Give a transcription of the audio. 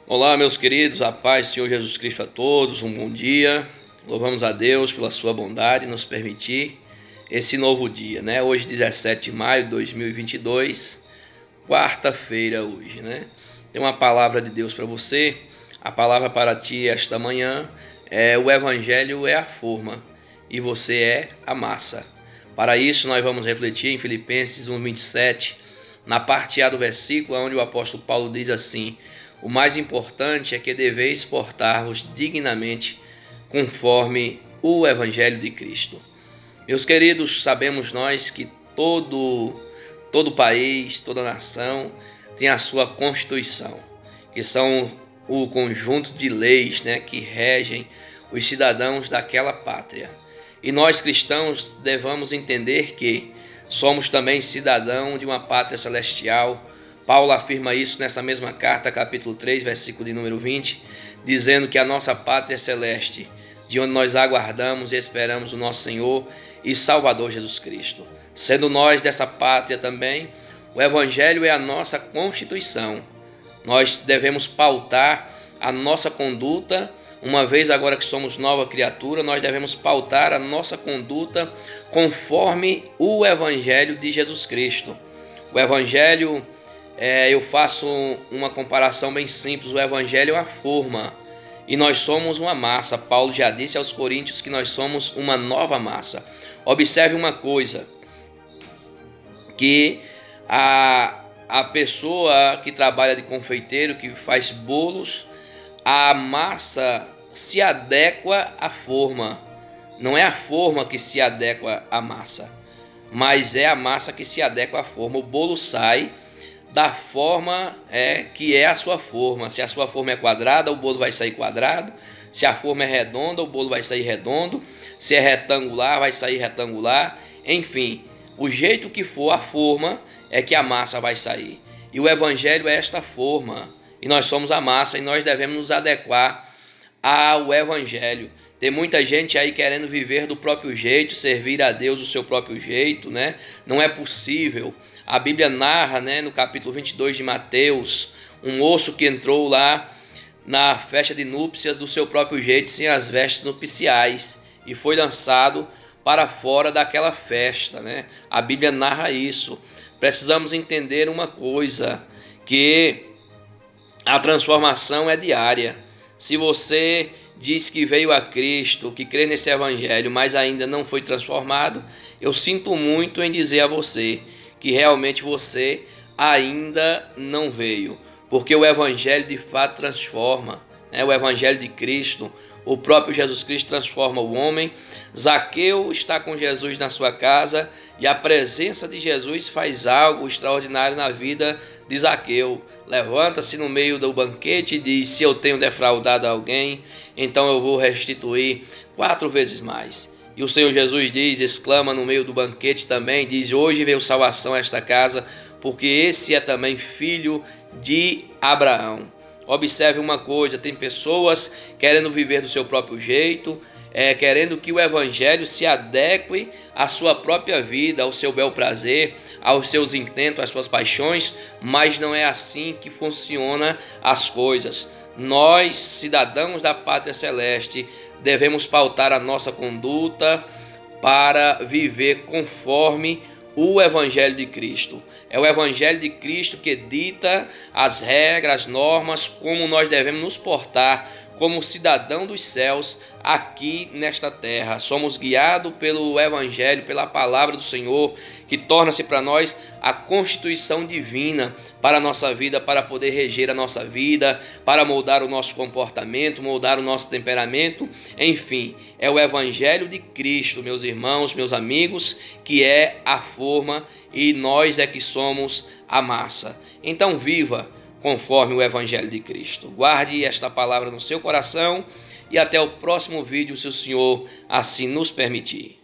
Olá, meus queridos, a paz do Senhor Jesus Cristo a todos, um bom dia. Louvamos a Deus pela sua bondade nos permitir esse novo dia, né? Hoje, 17 de maio de 2022, quarta-feira hoje, né? Tem uma palavra de Deus para você. A palavra para ti esta manhã é: o Evangelho é a forma e você é a massa. Para isso, nós vamos refletir em Filipenses 1:27, na parte A do versículo, onde o apóstolo Paulo diz assim: o mais importante é que deveis portar-vos dignamente conforme o Evangelho de Cristo. Meus queridos, sabemos nós que todo país, toda nação tem a sua Constituição, que são o conjunto de leis, né, que regem os cidadãos daquela pátria. E nós cristãos devemos entender que somos também cidadãos de uma pátria celestial. Paulo afirma isso nessa mesma carta, capítulo 3, versículo de número 20, dizendo que a nossa pátria celeste, de onde nós aguardamos e esperamos o nosso Senhor e Salvador Jesus Cristo. Sendo nós dessa pátria também, o Evangelho é a nossa Constituição. Nós devemos pautar a nossa conduta, uma vez agora que somos nova criatura, nós devemos pautar a nossa conduta conforme o Evangelho de Jesus Cristo. O Evangelho, eu faço uma comparação bem simples, o Evangelho é uma forma e nós somos uma massa. Paulo já disse aos Coríntios que nós somos uma nova massa. Observe uma coisa, que a pessoa que trabalha de confeiteiro, que faz bolos, a massa se adequa à forma. Não é a forma que se adequa à massa, mas é a massa que se adequa à forma. O bolo sai da forma que é a sua forma. Se a sua forma é quadrada, o bolo vai sair quadrado. Se a forma é redonda, o bolo vai sair redondo. Se é retangular, vai sair retangular. Enfim, o jeito que for a forma é que a massa vai sair. E o Evangelho é esta forma. E nós somos a massa e nós devemos nos adequar ao Evangelho. Tem muita gente aí querendo viver do próprio jeito, servir a Deus do seu próprio jeito, né? Não é possível. A Bíblia narra, né, no capítulo 22 de Mateus, um moço que entrou lá na festa de núpcias do seu próprio jeito, sem as vestes nupciais, e foi lançado para fora daquela festa, né? A Bíblia narra isso. Precisamos entender uma coisa, que a transformação é diária. Se você diz que veio a Cristo, que crê nesse Evangelho, mas ainda não foi transformado, eu sinto muito em dizer a você que realmente você ainda não veio, porque o Evangelho de fato transforma, né? O Evangelho de Cristo, o próprio Jesus Cristo transforma o homem. Zaqueu está com Jesus na sua casa e a presença de Jesus faz algo extraordinário na vida de Zaqueu. Levanta-se no meio do banquete e diz: se eu tenho defraudado alguém, então eu vou restituir 4 vezes mais. E o Senhor Jesus exclama no meio do banquete também, diz: hoje veio salvação a esta casa, porque esse é também filho de Abraão. Observe uma coisa, tem pessoas querendo viver do seu próprio jeito, querendo que o Evangelho se adeque à sua própria vida, ao seu bel prazer, aos seus intentos, às suas paixões, mas não é assim que funcionam as coisas. Nós, cidadãos da pátria celeste, devemos pautar a nossa conduta para viver conforme o Evangelho de Cristo. É o Evangelho de Cristo que dita as regras, as normas, como nós devemos nos portar como cidadão dos céus aqui nesta terra. Somos guiados pelo Evangelho, pela palavra do Senhor, que torna-se para nós a constituição divina para a nossa vida, para poder reger a nossa vida, para moldar o nosso comportamento, moldar o nosso temperamento. Enfim, é o Evangelho de Cristo, meus irmãos, meus amigos, que é a forma e nós é que somos a massa. Então viva conforme o Evangelho de Cristo. Guarde esta palavra no seu coração e até o próximo vídeo, se o Senhor assim nos permitir.